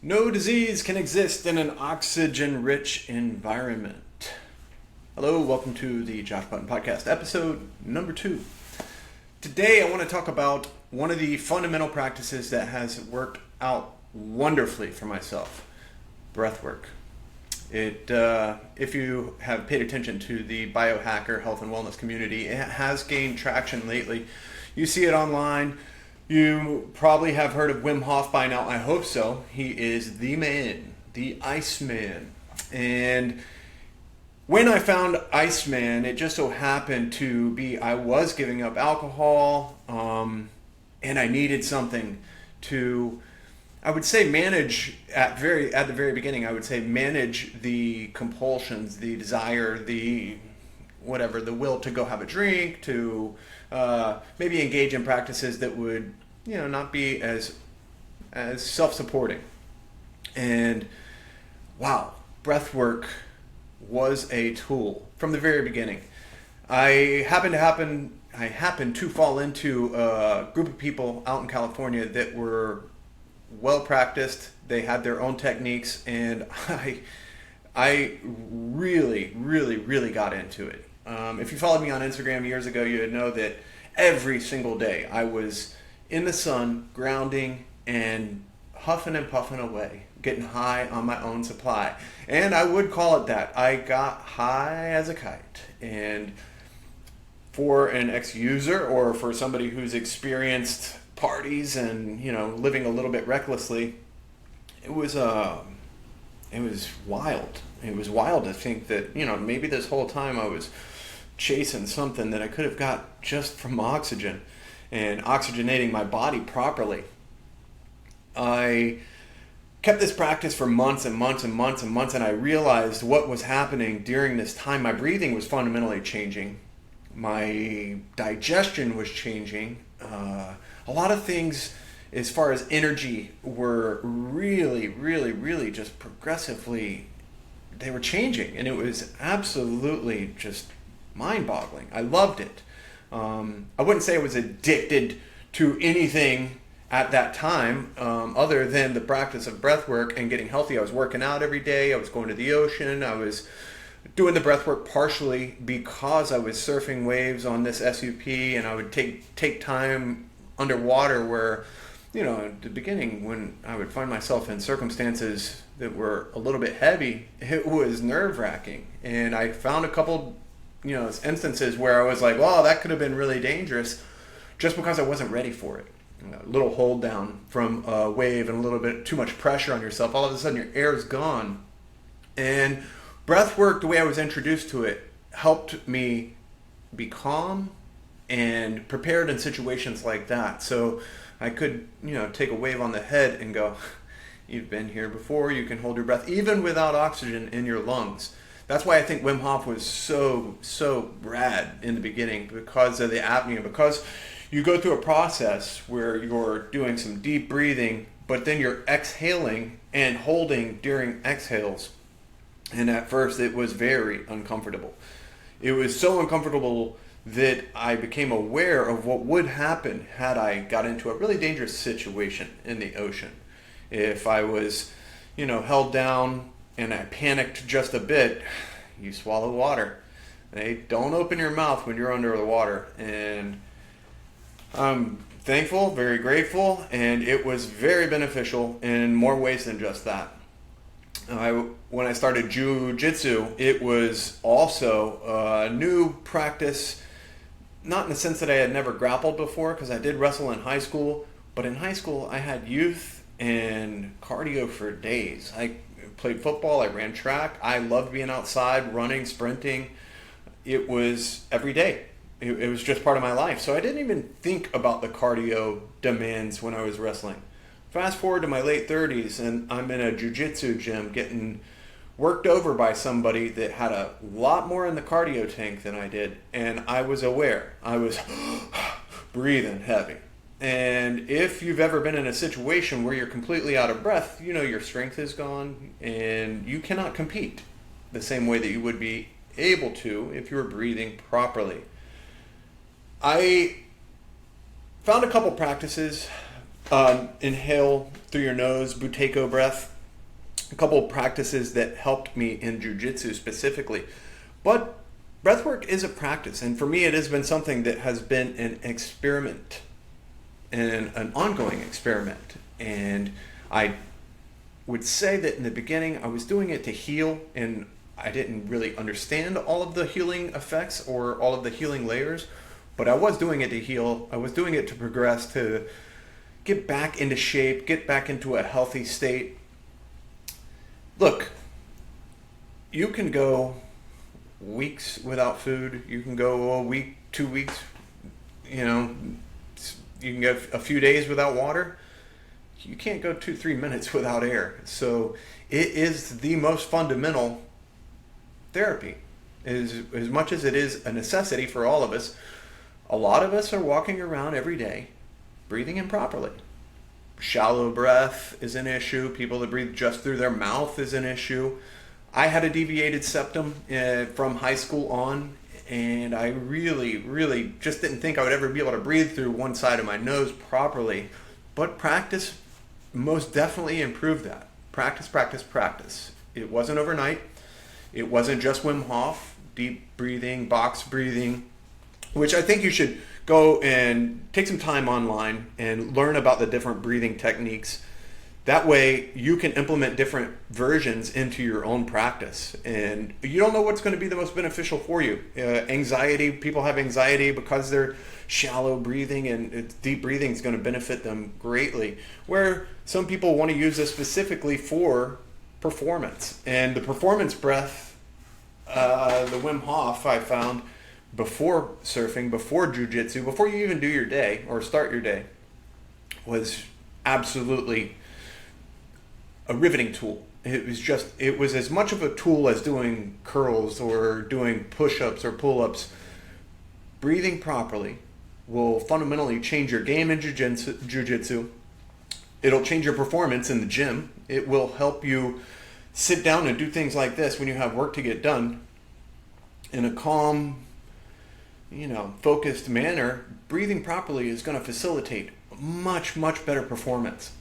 No disease can exist in an oxygen-rich environment. Hello, welcome to the Josh Button Podcast, episode number 2. Today I want to talk about one of the fundamental practices that has worked out wonderfully for myself, breathwork. If you have paid attention to the biohacker health and wellness community, it has gained traction lately. You see it online. You probably have heard of Wim Hof by now. I hope so. He is the man, the Iceman. And when I found Iceman, it just so happened to be I was giving up alcohol, and I needed something to, I would say, manage at the very beginning. I would say manage the compulsions, the desire, the whatever, the will to go have a drink, to maybe engage in practices that would, not be as self-supporting. And wow, breath work was a tool from the very beginning. I happened to fall into a group of people out in California that were well practiced. They had their own techniques, and I really, really, really got into it. If you followed me on Instagram years ago, you would know that every single day I was in the sun, grounding, and huffing and puffing away, getting high on my own supply. And I would call it that. I got high as a kite. And for an ex-user or for somebody who's experienced parties and, living a little bit recklessly, it was wild. It was wild to think that, maybe this whole time I was chasing something that I could have got just from oxygen and oxygenating my body properly. I kept this practice for months and months and months and months, and I realized what was happening during this time. My breathing was fundamentally changing. My digestion was changing. A lot of things as far as energy were really, really, really just progressively, they were changing, and it was absolutely just mind-boggling. I loved it. I wouldn't say I was addicted to anything at that time other than the practice of breath work and getting healthy. I was working out every day. I was going to the ocean. I was doing the breath work partially because I was surfing waves on this SUP, and I would take time underwater where, at the beginning when I would find myself in circumstances that were a little bit heavy, it was nerve-wracking. And I found a couple instances where I was like, wow, that could have been really dangerous just because I wasn't ready for it. A little hold down from a wave and a little bit too much pressure on yourself, all of a sudden your air is gone. And breath work, the way I was introduced to it, helped me be calm and prepared in situations like that. So I could, take a wave on the head and go, you've been here before, you can hold your breath even without oxygen in your lungs. That's why I think Wim Hof was so rad in the beginning, because of the apnea, because you go through a process where you're doing some deep breathing, but then you're exhaling and holding during exhales. And at first it was very uncomfortable. It was so uncomfortable that I became aware of what would happen had I got into a really dangerous situation in the ocean. If I was, held down and I panicked just a bit, you swallow water. Don't open your mouth when you're under the water. And I'm thankful, very grateful, and it was very beneficial in more ways than just that. When I started jiu-jitsu, it was also a new practice, not in the sense that I had never grappled before, because I did wrestle in high school, but in high school I had youth and cardio for days. I played football, I ran track, I loved being outside, running, sprinting. It was every day. It was just part of my life. So I didn't even think about the cardio demands when I was wrestling. Fast forward to my late 30s, and I'm in a jiu-jitsu gym getting worked over by somebody that had a lot more in the cardio tank than I did, and I was aware. I was breathing heavy. And if you've ever been in a situation where you're completely out of breath, your strength is gone, and you cannot compete the same way that you would be able to if you were breathing properly. I found a couple practices. Inhale through your nose, Buteyko breath. a couple of practices that helped me in jiu-jitsu specifically. But breathwork is a practice, and for me it has been something that has been an experiment and an ongoing experiment. And I would say that in the beginning I was doing it to heal, and I didn't really understand all of the healing effects or all of the healing layers, but I was doing it to heal. I was doing it to progress, to get back into shape, get back into a healthy state. Look, you can go weeks without food. You can go a week, 2 weeks, you can go a few days without water. You can't go 2-3 minutes without air. So it is the most fundamental therapy. As much as it is a necessity for all of us, a lot of us are walking around every day breathing improperly. Shallow breath is an issue. People that breathe just through their mouth is an issue. I had a deviated septum from high school on, and I really just didn't think I would ever be able to breathe through one side of my nose properly. But practice most definitely improved that. Practice. It wasn't overnight. It wasn't just Wim Hof, deep breathing, box breathing, which I think you should go and take some time online and learn about the different breathing techniques. That way you can implement different versions into your own practice. And you don't know what's going to be the most beneficial for you. Anxiety, people have anxiety because they're shallow breathing, and deep breathing is going to benefit them greatly. Where some people want to use this specifically for performance. And the performance breath, the Wim Hof, I found before surfing, before jiu-jitsu, before you even do your day or start your day, was absolutely a riveting tool. It was as much of a tool as doing curls or doing push-ups or pull-ups. Breathing properly will fundamentally change your game in jiu-jitsu. It'll change your performance in the gym. It will help you sit down and do things like this when you have work to get done in a calm, focused manner. Breathing properly is going to facilitate much better performance.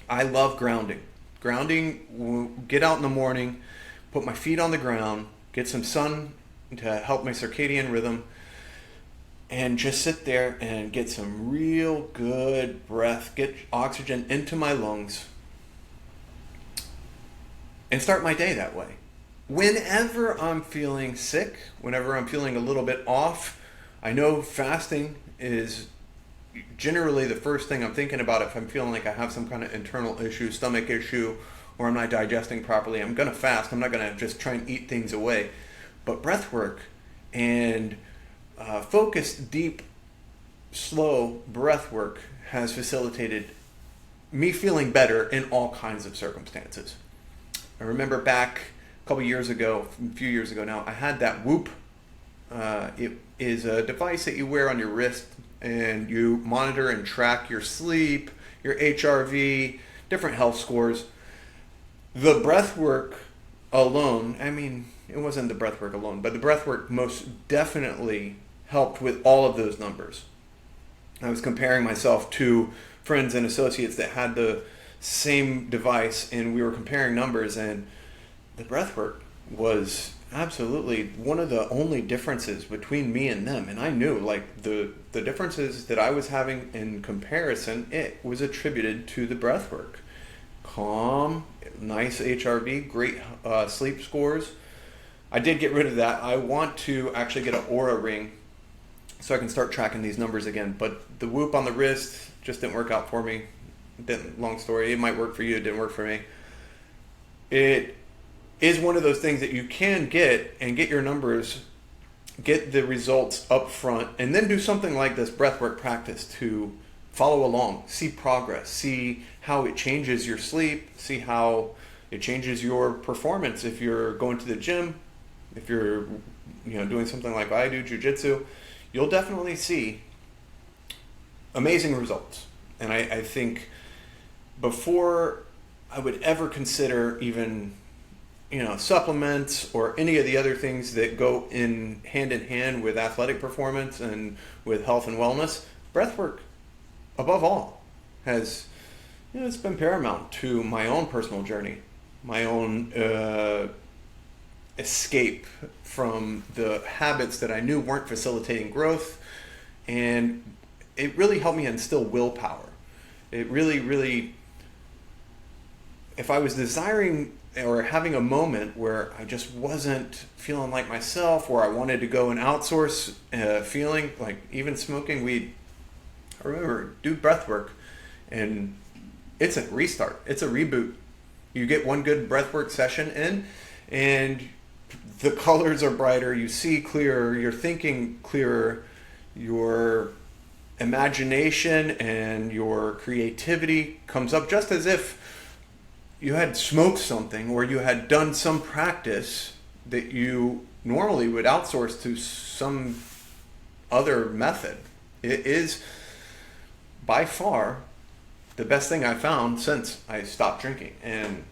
I love grounding. Get out in the morning, put my feet on the ground, get some sun to help my circadian rhythm, and just sit there and get some real good breath, get oxygen into my lungs, and start my day that way. Whenever I'm feeling sick, whenever I'm feeling a little bit off, I know fasting is generally the first thing I'm thinking about. If I'm feeling like I have some kind of internal issue, stomach issue, or I'm not digesting properly, I'm going to fast. I'm not going to just try and eat things away. But breath work and focused, deep, slow breath work has facilitated me feeling better in all kinds of circumstances. I remember back a few years ago now, I had that Whoop. It is a device that you wear on your wrist, and you monitor and track your sleep, your HRV, different health scores. The breath work alone, it wasn't the breath work alone, but the breath work most definitely helped with all of those numbers. I was comparing myself to friends and associates that had the same device, and we were comparing numbers, and the breath work was absolutely one of the only differences between me and them. And I knew the differences that I was having in comparison, it was attributed to the breath work. Calm, nice HRV, great sleep scores. I did get rid of that. I want to actually get an Aura ring so I can start tracking these numbers again. But the Whoop on the wrist just didn't work out for me. Long story. It might work for you. It didn't work for me. It is one of those things that you can get your numbers, get the results up front, and then do something like this breathwork practice to follow along, see progress, see how it changes your sleep, see how it changes your performance. If you're going to the gym, if you're doing something like I do, jiu-jitsu, you'll definitely see amazing results. And I think before I would ever consider even supplements or any of the other things that go in hand with athletic performance and with health and wellness, breathwork above all has It's been paramount to my own personal journey, my own escape from the habits that I knew weren't facilitating growth, and it really helped me instill willpower. It really, really, if I was desiring or having a moment where I just wasn't feeling like myself, or I wanted to go and outsource feeling like even smoking weed, I remember do breath work, and it's a restart, it's a reboot. You get one good breathwork session in, and the colors are brighter, you see clearer, you're thinking clearer, your imagination and your creativity comes up just as if you had smoked something or you had done some practice that you normally would outsource to some other method. It is by far the best thing I found since I stopped drinking. And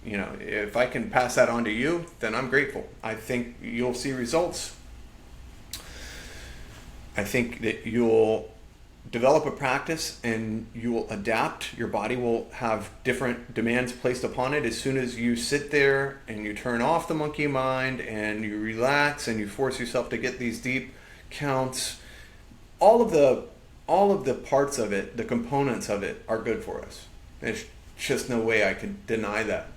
if I can pass that on to you, then I'm grateful. I think you'll see results. I think that you'll develop a practice and you will adapt. Your body will have different demands placed upon it as soon as you sit there and you turn off the monkey mind and you relax and you force yourself to get these deep counts. All of the parts of it, the components of it, are good for us. There's just no way I could deny that.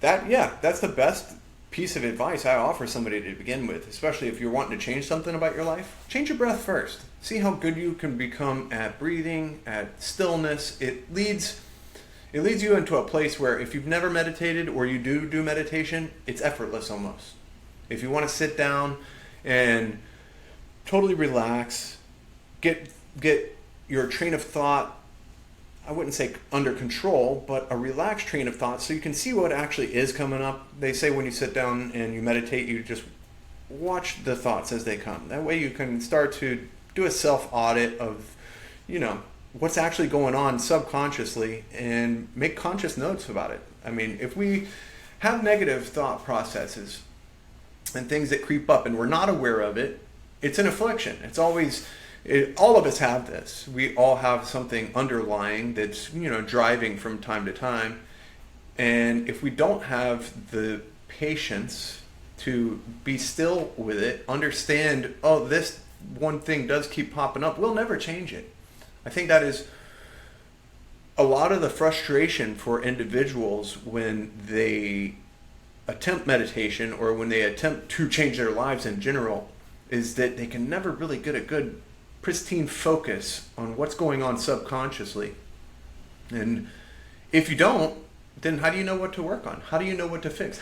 That's the best piece of advice I offer somebody to begin with, especially if you're wanting to change something about your life. Change your breath first. See how good you can become at breathing, at stillness. It leads you into a place where if you've never meditated or you do meditation, it's effortless almost. If you want to sit down and totally relax, get your train of thought, I wouldn't say under control, but a relaxed train of thought so you can see what actually is coming up. They say when you sit down and you meditate, you just watch the thoughts as they come. That way you can start to do a self-audit of, what's actually going on subconsciously and make conscious notes about it. I mean, if we have negative thought processes and things that creep up and we're not aware of it, it's an affliction. All of us have this. We all have something underlying that's, driving from time to time. And if we don't have the patience to be still with it, understand, this one thing does keep popping up, we'll never change it. I think that is a lot of the frustration for individuals when they attempt meditation or when they attempt to change their lives in general, is that they can never really get a good pristine focus on what's going on subconsciously. And if you don't, then how do you know what to work on? How do you know what to fix?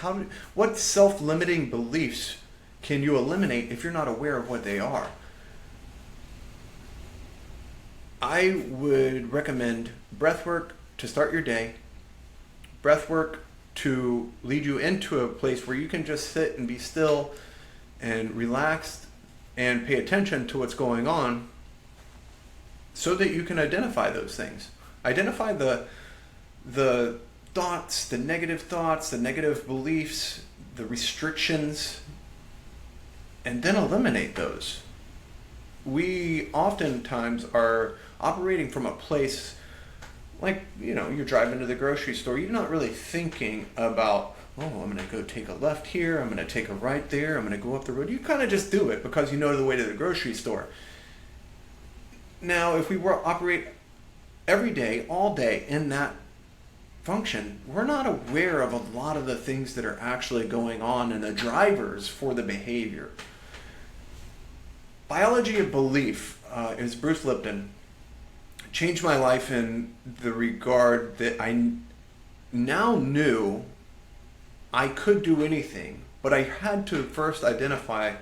What self-limiting beliefs can you eliminate if you're not aware of what they are? I would recommend breathwork to start your day, breathwork to lead you into a place where you can just sit and be still and relaxed and pay attention to what's going on so that you can identify those things. Identify the thoughts, the negative beliefs, the restrictions, and then eliminate those. We oftentimes are operating from a place like, you're driving to the grocery store, you're not really thinking about, I'm going to go take a left here, I'm going to take a right there, I'm going to go up the road. You kind of just do it because you know the way to the grocery store. Now, if we operate every day, all day in that function, we're not aware of a lot of the things that are actually going on and the drivers for the behavior. Biology of Belief is Bruce Lipton. Changed my life in the regard that I now knew I could do anything, but I had to first identify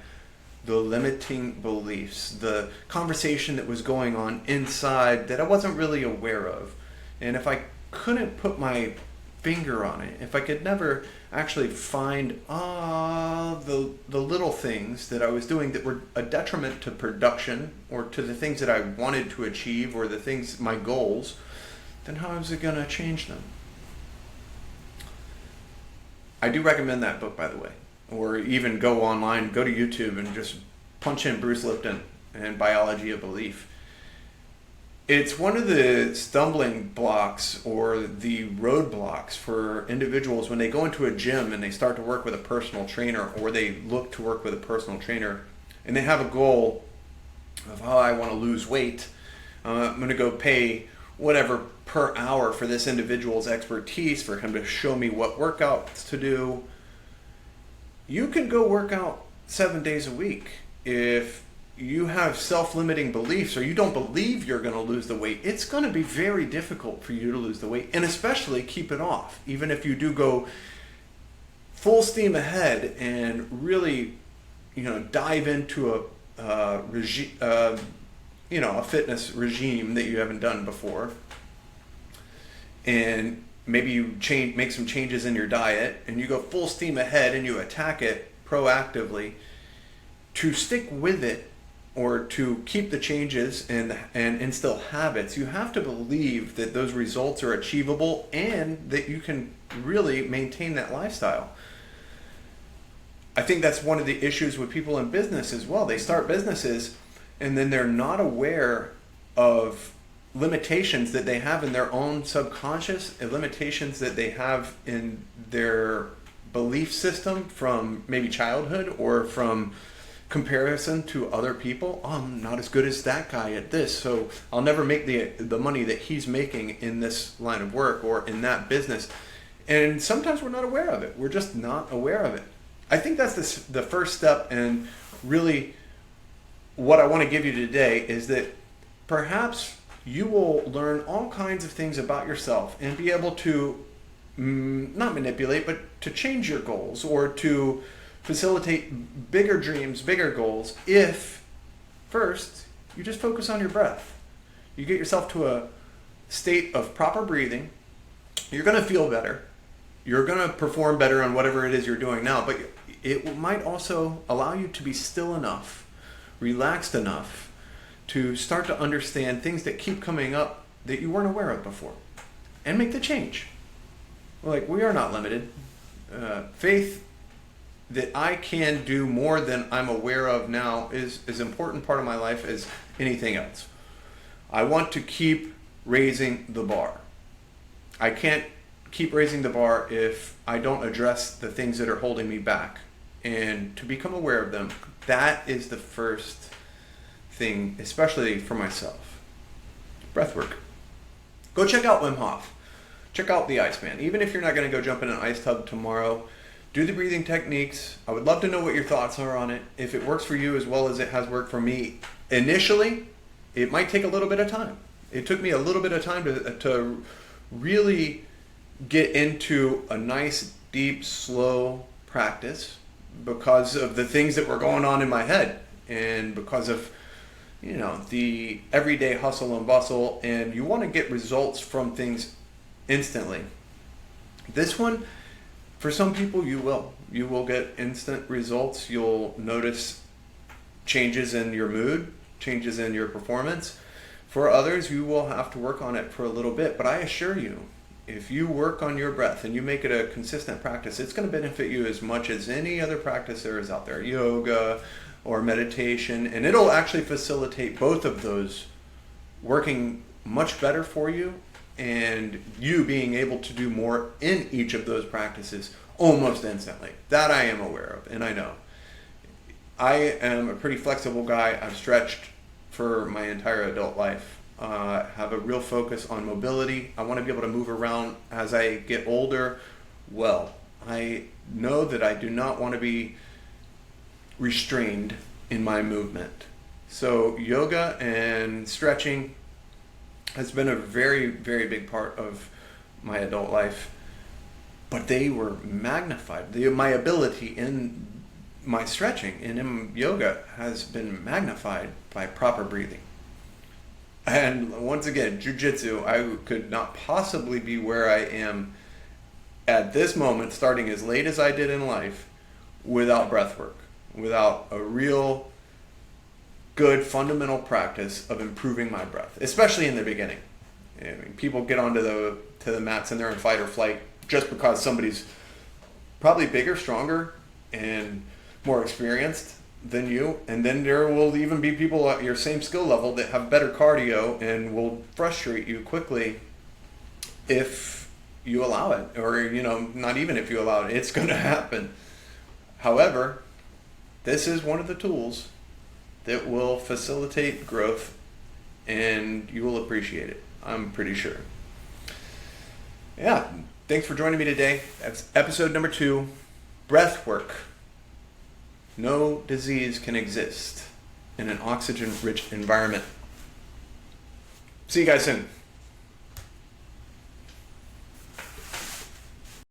the limiting beliefs, the conversation that was going on inside that I wasn't really aware of. And if I couldn't put my finger on it, if I could never actually find the little things that I was doing that were a detriment to production or to the things that I wanted to achieve or my goals, then how was it going to change them? I do recommend that book, by the way. Or even go online, go to YouTube and just punch in Bruce Lipton and Biology of Belief. It's one of the stumbling blocks or the roadblocks for individuals when they go into a gym and they start to work with a personal trainer, or they look to work with a personal trainer and they have a goal of, oh, I want to lose weight. I'm going to go pay whatever per hour for this individual's expertise, for him to show me what workouts to do. You can go work out 7 days a week. If you have self-limiting beliefs, or you don't believe you're going to lose the weight, it's going to be very difficult for you to lose the weight, and especially keep it off. Even if you do go full steam ahead and really, dive into a regime, a fitness regime that you haven't done before, and maybe you make some changes in your diet, and you go full steam ahead and you attack it proactively, to stick with it or to keep the changes and instill habits, you have to believe that those results are achievable and that you can really maintain that lifestyle. I think that's one of the issues with people in business as well. They start businesses and then they're not aware of limitations that they have in their own subconscious, limitations that they have in their belief system from maybe childhood or from comparison to other people. Oh, I'm not as good as that guy at this, so I'll never make the money that he's making in this line of work or in that business. And sometimes we're not aware of it. We're just not aware of it. I think that's the first step, and really what I want to give you today is that perhaps you will learn all kinds of things about yourself and be able to not manipulate, but to change your goals or to facilitate bigger dreams, bigger goals, if first you just focus on your breath. You get yourself to a state of proper breathing, you're going to feel better. You're going to perform better on whatever it is you're doing now, but it might also allow you to be still enough, relaxed enough to start to understand things that keep coming up that you weren't aware of before, and make the change. Like, we are not limited. Faith that I can do more than I'm aware of now is as important part of my life as anything else. I want to keep raising the bar. I can't keep raising the bar if I don't address the things that are holding me back. And to become aware of them, that is the first thing, especially for myself. Breathwork. Go check out Wim Hof. Check out the Iceman. Even if you're not going to go jump in an ice tub tomorrow, do the breathing techniques. I would love to know what your thoughts are on it. If it works for you as well as it has worked for me initially, it might take a little bit of time. It took me a little bit of time to really get into a nice, deep, slow practice because of the things that were going on in my head and because of the everyday hustle and bustle, and you want to get results from things instantly. This one, for some people, you will get instant results. You'll notice changes in your mood, changes in your performance. For others, you will have to work on it for a little bit, but I assure you, if you work on your breath and you make it a consistent practice, it's going to benefit you as much as any other practice there is out there, yoga or meditation, and it'll actually facilitate both of those working much better for you, and you being able to do more in each of those practices almost instantly. That I am aware of, and I know. I am a pretty flexible guy. I've stretched for my entire adult life. Have a real focus on mobility. I want to be able to move around as I get older. Well, I know that I do not want to be restrained in my movement. So yoga and stretching has been a very, very big part of my adult life, but they were magnified. My ability in my stretching and in yoga has been magnified by proper breathing. And once again, jiu-jitsu, I could not possibly be where I am at this moment, starting as late as I did in life, without breathwork, without a real good fundamental practice of improving my breath, especially in the beginning. I mean, people get onto the mats and they're in fight or flight just because somebody's probably bigger, stronger, and more experienced than you, and then there will even be people at your same skill level that have better cardio and will frustrate you quickly if you allow it, or not even if you allow it, it's going to happen. However, this is one of the tools that will facilitate growth, and you will appreciate it, I'm pretty sure. Yeah, thanks for joining me today. That's episode number 2, Breathwork. No disease can exist in an oxygen-rich environment. See you guys soon.